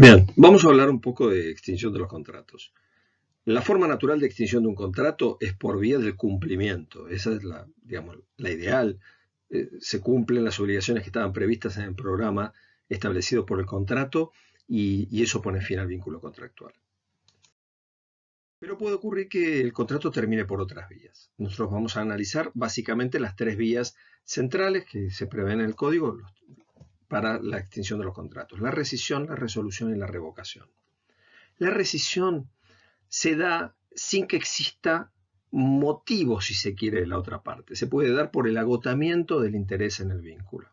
Bien, vamos a hablar un poco de extinción de los contratos. La forma natural de extinción de un contrato es por vía del cumplimiento. Esa es la ideal. Se cumplen las obligaciones que estaban previstas en el programa establecido por el contrato y eso pone fin al vínculo contractual. Pero puede ocurrir que el contrato termine por otras vías. Nosotros vamos a analizar básicamente las tres vías centrales que se prevén en el código para la extinción de los contratos: la rescisión, la resolución y la revocación. La rescisión se da sin que exista motivo, si se quiere, de la otra parte. Se puede dar por el agotamiento del interés en el vínculo.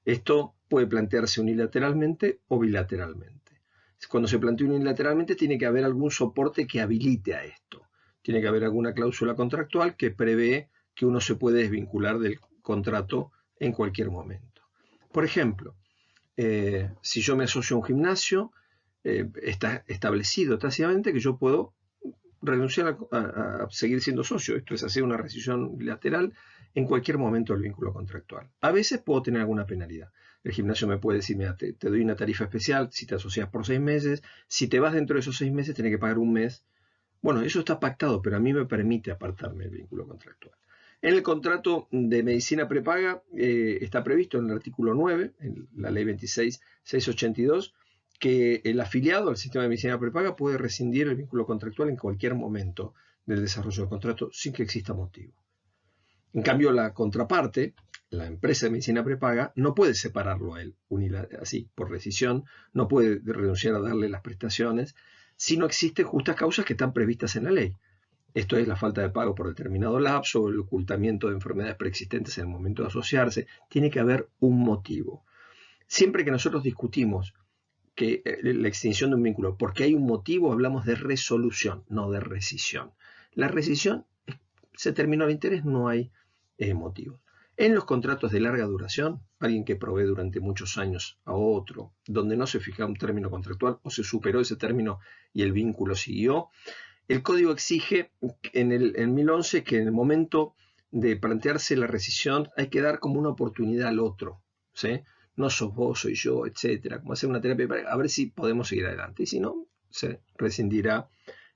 Esto puede plantearse unilateralmente o bilateralmente. Cuando se plantea unilateralmente tiene que haber algún soporte que habilite a esto. Tiene que haber alguna cláusula contractual que prevé que uno se puede desvincular del contrato en cualquier momento. Por ejemplo, si yo me asocio a un gimnasio, está establecido tácitamente que yo puedo renunciar a seguir siendo socio. Esto es hacer una rescisión bilateral en cualquier momento del vínculo contractual. A veces puedo tener alguna penalidad. El gimnasio me puede decir: mira, te doy una tarifa especial si te asocias por 6 meses. Si te vas dentro de esos 6 meses, tenés que pagar un mes. Bueno, eso está pactado, pero a mí me permite apartarme del vínculo contractual. En el contrato de medicina prepaga está previsto en el artículo 9, en la ley 26.682, que el afiliado al sistema de medicina prepaga puede rescindir el vínculo contractual en cualquier momento del desarrollo del contrato sin que exista motivo. En cambio, la contraparte, la empresa de medicina prepaga, no puede separarlo a él así, por rescisión, no puede renunciar a darle las prestaciones si no existen justas causas que están previstas en la ley. Esto es la falta de pago por determinado lapso o el ocultamiento de enfermedades preexistentes en el momento de asociarse. Tiene que haber un motivo. Siempre que nosotros discutimos que la extinción de un vínculo porque hay un motivo, hablamos de resolución, no de rescisión. La rescisión, se terminó el interés, no hay motivo. En los contratos de larga duración, alguien que provee durante muchos años a otro, donde no se fija un término contractual o se superó ese término y el vínculo siguió, el código exige en 1011 que en el momento de plantearse la rescisión hay que dar como una oportunidad al otro, ¿sí? No sos vos, soy yo, etcétera, como hacer una terapia para a ver si podemos seguir adelante, y si no, se rescindirá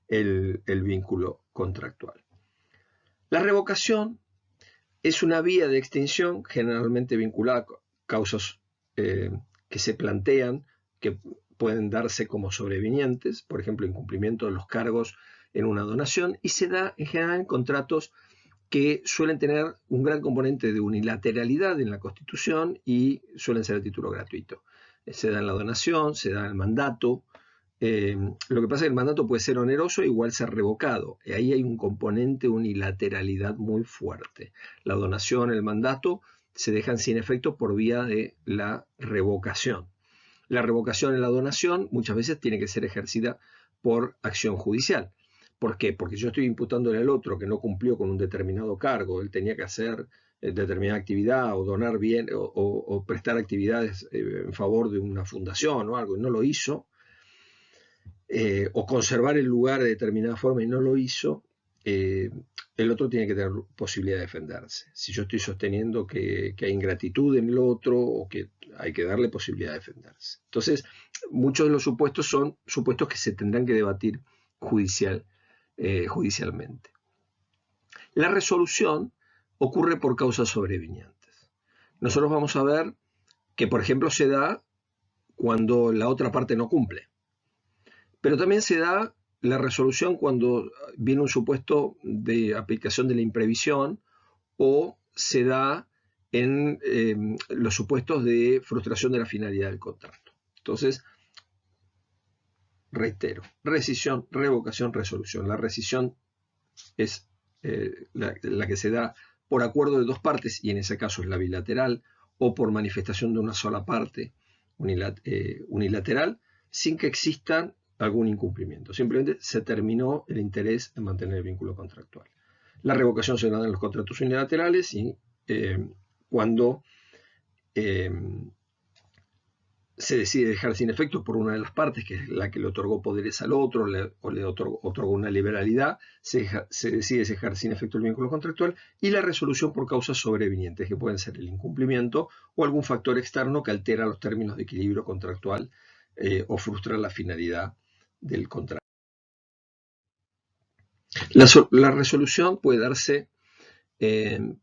el vínculo contractual. La revocación es una vía de extinción generalmente vinculada a causas que se plantean, que pueden darse como sobrevinientes, por ejemplo, incumplimiento de los cargos en una donación, y se da en general en contratos que suelen tener un gran componente de unilateralidad en la Constitución y suelen ser a título gratuito. Se da en la donación, se da en el mandato. Lo que pasa es que el mandato puede ser oneroso e igual ser revocado. Y ahí hay un componente de unilateralidad muy fuerte. La donación, el mandato, se dejan sin efecto por vía de la revocación. La revocación en la donación muchas veces tiene que ser ejercida por acción judicial. ¿Por qué? Porque yo estoy imputándole al otro que no cumplió con un determinado cargo, él tenía que hacer determinada actividad o donar bien o prestar actividades en favor de una fundación o algo y no lo hizo, o conservar el lugar de determinada forma y no lo hizo, el otro tiene que tener posibilidad de defenderse. Si yo estoy sosteniendo que hay ingratitud en el otro o que hay que darle posibilidad de defenderse. Entonces, muchos de los supuestos son supuestos que se tendrán que debatir judicialmente. La resolución ocurre por causas sobrevinientes. Nosotros vamos a ver que, por ejemplo, se da cuando la otra parte no cumple. Pero también se da la resolución cuando viene un supuesto de aplicación de la imprevisión o se da en los supuestos de frustración de la finalidad del contrato. Entonces, reitero: rescisión, revocación, resolución. La rescisión es la que se da por acuerdo de dos partes, y en ese caso es la bilateral, o por manifestación de una sola parte unilateral, sin que existan algún incumplimiento. Simplemente se terminó el interés en mantener el vínculo contractual. La revocación se da en los contratos unilaterales y cuando se decide dejar sin efecto por una de las partes, que es la que le otorgó poderes al otro o le otorgó una liberalidad, se decide dejar sin efecto el vínculo contractual, y la resolución por causas sobrevinientes, que pueden ser el incumplimiento o algún factor externo que altera los términos de equilibrio contractual o frustrar la finalidad del contrato. La resolución puede darse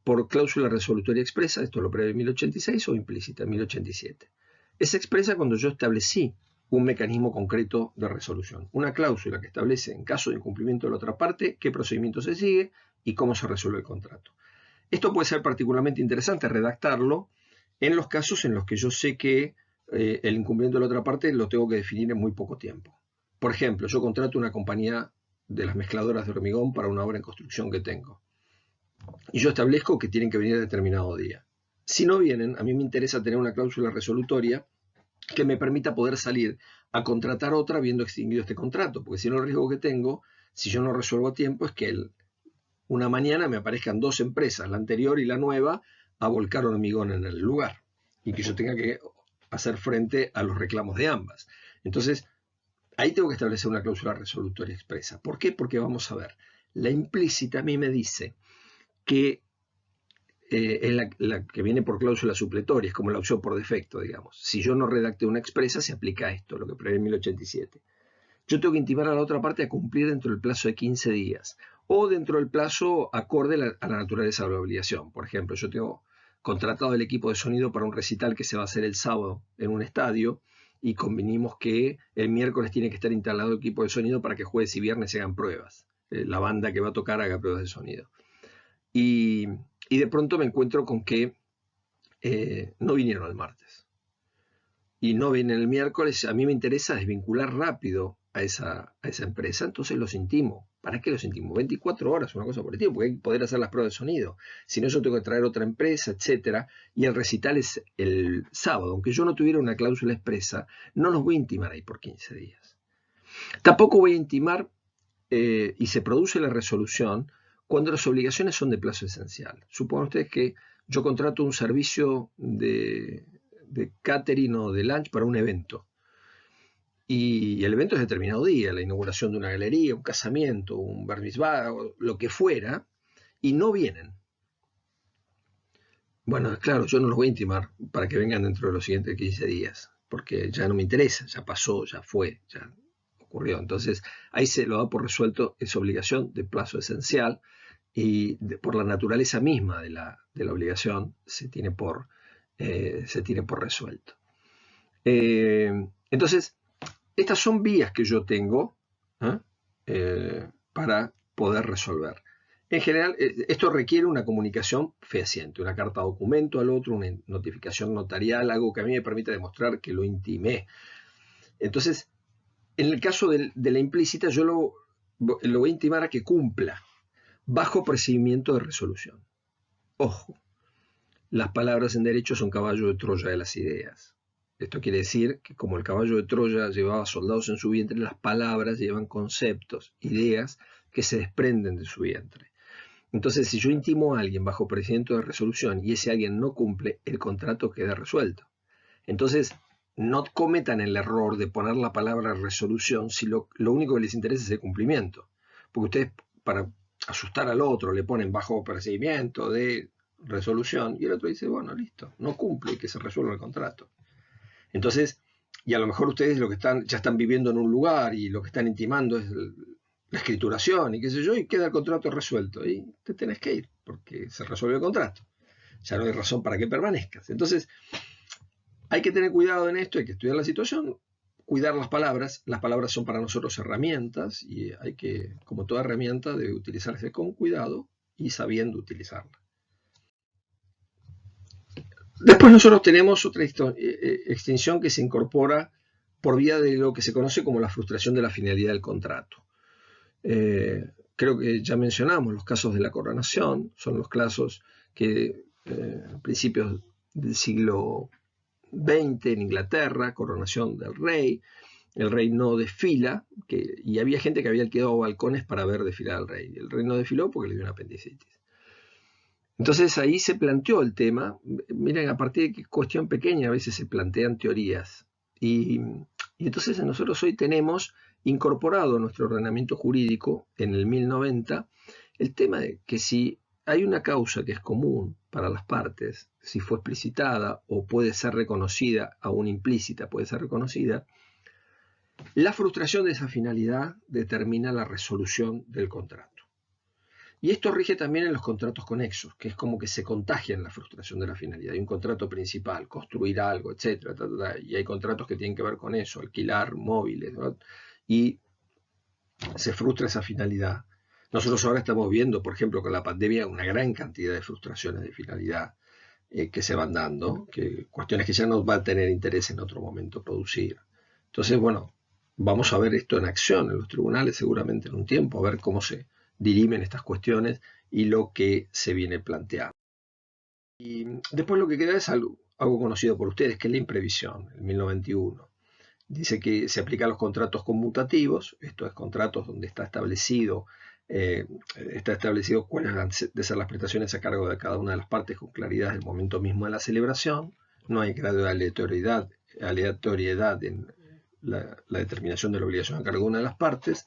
por cláusula resolutoria expresa, esto lo prevé 1086, o implícita, 1087. Es expresa cuando yo establecí un mecanismo concreto de resolución, una cláusula que establece, en caso de incumplimiento de la otra parte, qué procedimiento se sigue y cómo se resuelve el contrato. Esto puede ser particularmente interesante redactarlo en los casos en los que yo sé que el incumplimiento de la otra parte lo tengo que definir en muy poco tiempo. Por ejemplo, yo contrato una compañía de las mezcladoras de hormigón para una obra en construcción que tengo. Y yo establezco que tienen que venir a determinado día. Si no vienen, a mí me interesa tener una cláusula resolutoria que me permita poder salir a contratar otra habiendo extinguido este contrato, porque si no, el riesgo que tengo, si yo no resuelvo a tiempo, es que una mañana me aparezcan dos empresas, la anterior y la nueva, a volcar hormigón en el lugar y que yo tenga que hacer frente a los reclamos de ambas. Entonces, ahí tengo que establecer una cláusula resolutoria expresa. ¿Por qué? Porque vamos a ver, la implícita a mí me dice que es la que viene por cláusula supletoria, es como la opción por defecto, digamos. Si yo no redacté una expresa, se aplica esto, lo que prevé 1087. Yo tengo que intimar a la otra parte a cumplir dentro del plazo de 15 días o dentro del plazo acorde a la naturaleza de la obligación. Por ejemplo, yo tengo contratado el equipo de sonido para un recital que se va a hacer el sábado en un estadio y convinimos que el miércoles tiene que estar instalado el equipo de sonido para que jueves y viernes se hagan pruebas. La banda que va a tocar haga pruebas de sonido. Y de pronto me encuentro con que no vinieron el martes. Y no vienen el miércoles. A mí me interesa desvincular rápido a esa empresa, entonces los intimo. ¿Para qué los intimo? 24 horas, una cosa por el tiempo, porque hay que poder hacer las pruebas de sonido. Si no, yo tengo que traer otra empresa, etcétera. Y el recital es el sábado. Aunque yo no tuviera una cláusula expresa, no los voy a intimar ahí por 15 días. Tampoco voy a intimar, y se produce la resolución, cuando las obligaciones son de plazo esencial. Supongan ustedes que yo contrato un servicio de catering o de lunch para un evento. Y el evento es determinado día, la inauguración de una galería, un casamiento, un bar mitzvah, lo que fuera, y no vienen. Bueno, claro, yo no los voy a intimar para que vengan dentro de los siguientes 15 días, porque ya no me interesa, ya pasó, ya fue, ya ocurrió. Entonces, ahí se lo da por resuelto esa obligación de plazo esencial y por la naturaleza misma de la obligación se tiene por resuelto. Entonces, estas son vías que yo tengo para poder resolver. En general, esto requiere una comunicación fehaciente, una carta documento al otro, una notificación notarial, algo que a mí me permita demostrar que lo intimé. Entonces, en el caso de la implícita, yo lo voy a intimar a que cumpla, bajo procedimiento de resolución. Ojo, las palabras en derecho son caballo de Troya de las ideas. Esto quiere decir que como el caballo de Troya llevaba soldados en su vientre, las palabras llevan conceptos, ideas que se desprenden de su vientre. Entonces, si yo intimo a alguien bajo procedimiento de resolución y ese alguien no cumple, el contrato queda resuelto. Entonces, no cometan el error de poner la palabra resolución si lo único que les interesa es el cumplimiento. Porque ustedes, para asustar al otro, le ponen bajo procedimiento de resolución y el otro dice, bueno, listo, no cumple y que se resuelva el contrato. Entonces, y a lo mejor ustedes ya están viviendo en un lugar y lo que están intimando es la escrituración y qué sé yo, y queda el contrato resuelto y te tenés que ir porque se resuelve el contrato. Ya no hay razón para que permanezcas. Entonces, hay que tener cuidado en esto, hay que estudiar la situación, cuidar las palabras. Las palabras son para nosotros herramientas y hay que, como toda herramienta, debe utilizarse con cuidado y sabiendo utilizarla. Después nosotros tenemos otra extinción que se incorpora por vía de lo que se conoce como la frustración de la finalidad del contrato. Creo que ya mencionamos los casos de la coronación, son los casos que a principios del siglo XX en Inglaterra, coronación del rey, el rey no desfila, y había gente que había alquilado balcones para ver desfilar al rey. El rey no desfiló porque le dio una apendicitis. Entonces ahí se planteó el tema. Miren, a partir de qué cuestión pequeña a veces se plantean teorías. Y entonces nosotros hoy tenemos incorporado a nuestro ordenamiento jurídico en el 1090 el tema de que si hay una causa que es común para las partes, si fue explicitada o puede ser reconocida, aún implícita puede ser reconocida, La frustración de esa finalidad determina la resolución del contrato. Y esto rige también en los contratos conexos, que es como que se contagian la frustración de la finalidad. Hay un contrato principal, construir algo, etcétera, y hay contratos que tienen que ver con eso, alquilar móviles, ¿no? Y se frustra esa finalidad. Nosotros ahora estamos viendo, por ejemplo, con la pandemia, una gran cantidad de frustraciones de finalidad que se van dando, cuestiones que ya no va a tener interés en otro momento producir. Entonces, bueno, vamos a ver esto en acción en los tribunales seguramente en un tiempo, a ver cómo se dirimen estas cuestiones y lo que se viene planteando. Y después lo que queda es algo conocido por ustedes, que es la imprevisión, el 1091. Dice que se aplica a los contratos conmutativos, esto es contratos donde está establecido cuáles van de ser las prestaciones a cargo de cada una de las partes con claridad en el momento mismo de la celebración. No hay grado de aleatoriedad en la determinación de la obligación a cargo de una de las partes.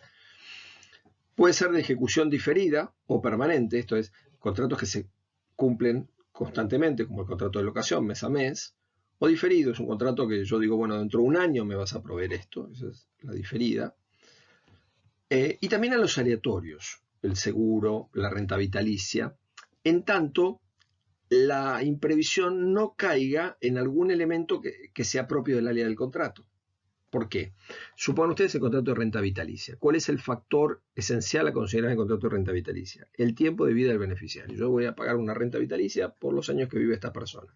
Puede ser de ejecución diferida o permanente, esto es, contratos que se cumplen constantemente, como el contrato de locación, mes a mes, o diferido, es un contrato que yo digo, bueno, dentro de un año me vas a proveer esto, esa es la diferida. Y también a los aleatorios, el seguro, la renta vitalicia, en tanto la imprevisión no caiga en algún elemento que sea propio del área del contrato. ¿Por qué? Supongan ustedes el contrato de renta vitalicia. ¿Cuál es el factor esencial a considerar en el contrato de renta vitalicia? El tiempo de vida del beneficiario. Yo voy a pagar una renta vitalicia por los años que vive esta persona.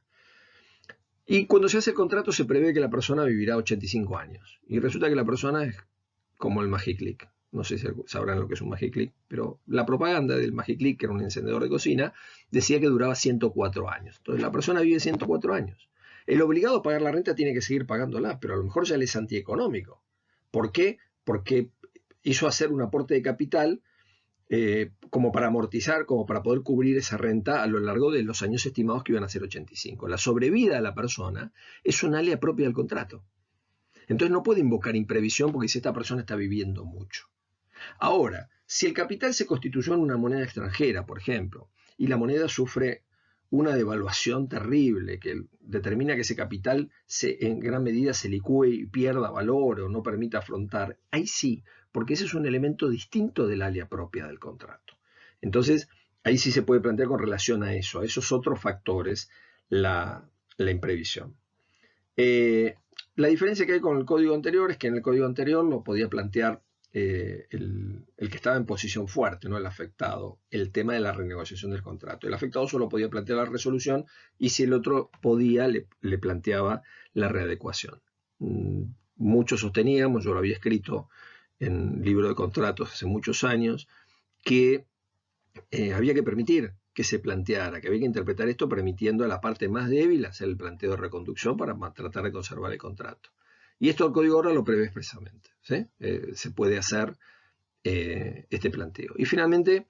Y cuando se hace el contrato se prevé que la persona vivirá 85 años. Y resulta que la persona es como el Magiclick. No sé si sabrán lo que es un Magiclick, pero la propaganda del Magiclick, que era un encendedor de cocina, decía que duraba 104 años. Entonces la persona vive 104 años. El obligado a pagar la renta tiene que seguir pagándola, pero a lo mejor ya le es antieconómico. ¿Por qué? Porque hizo hacer un aporte de capital como para amortizar, como para poder cubrir esa renta a lo largo de los años estimados que iban a ser 85. La sobrevida de la persona es un alia propia del contrato. Entonces no puede invocar imprevisión porque si esta persona está viviendo mucho. Ahora, si el capital se constituyó en una moneda extranjera, por ejemplo, y la moneda sufre una devaluación terrible que determina que ese capital en gran medida se licúe y pierda valor o no permita afrontar, ahí sí, porque ese es un elemento distinto del alia propia del contrato. Entonces, ahí sí se puede plantear con relación a esos otros factores, la imprevisión. La diferencia que hay con el código anterior es que en el código anterior lo podía plantear el que estaba en posición fuerte, no el afectado, el tema de la renegociación del contrato. El afectado solo podía plantear la resolución y si el otro podía, le planteaba la readecuación. Muchos sosteníamos, yo lo había escrito en libro de contratos hace muchos años, que había que permitir que se planteara, que había que interpretar esto permitiendo a la parte más débil hacer el planteo de reconducción para tratar de conservar el contrato. Y esto el código ahora lo prevé expresamente. ¿Sí? Se puede hacer este planteo. Y finalmente,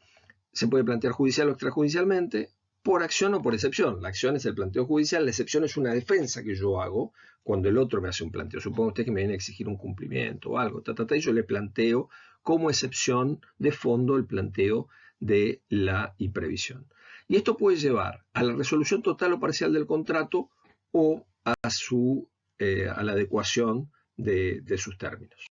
se puede plantear judicial o extrajudicialmente, por acción o por excepción. La acción es el planteo judicial, la excepción es una defensa que yo hago cuando el otro me hace un planteo. Supongo usted que me viene a exigir un cumplimiento o algo, y yo le planteo como excepción de fondo el planteo de la imprevisión. Y esto puede llevar a la resolución total o parcial del contrato o a la adecuación de sus términos.